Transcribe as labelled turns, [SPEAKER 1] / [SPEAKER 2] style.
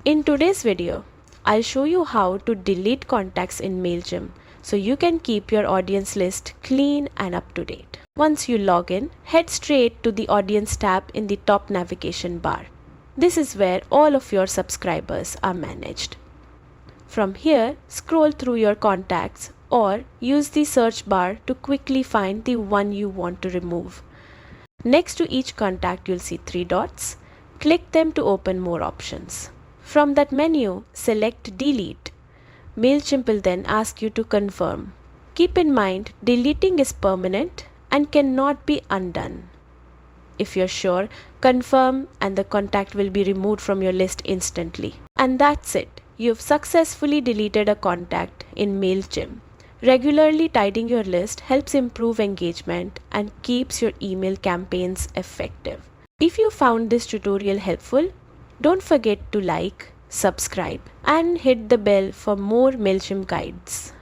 [SPEAKER 1] In today's video, I'll show you how to delete contacts in Mailchimp so you can keep your audience list clean and up to date. Once you log in, head straight to the Audience tab in the top navigation bar. This is where all of your subscribers are managed. From here, scroll through your contacts or use the search bar to quickly find the one you want to remove. Next to each contact, you'll see 3 dots. Click them to open more options. From that menu, select Delete. Mailchimp will then ask you to confirm. Keep in mind, deleting is permanent and cannot be undone. If you're sure, confirm and the contact will be removed from your list instantly. And that's it. You've successfully deleted a contact in Mailchimp. Regularly tidying your list helps improve engagement and keeps your email campaigns effective. If you found this tutorial helpful, don't forget to like, subscribe, and hit the bell for more Mailchimp guides.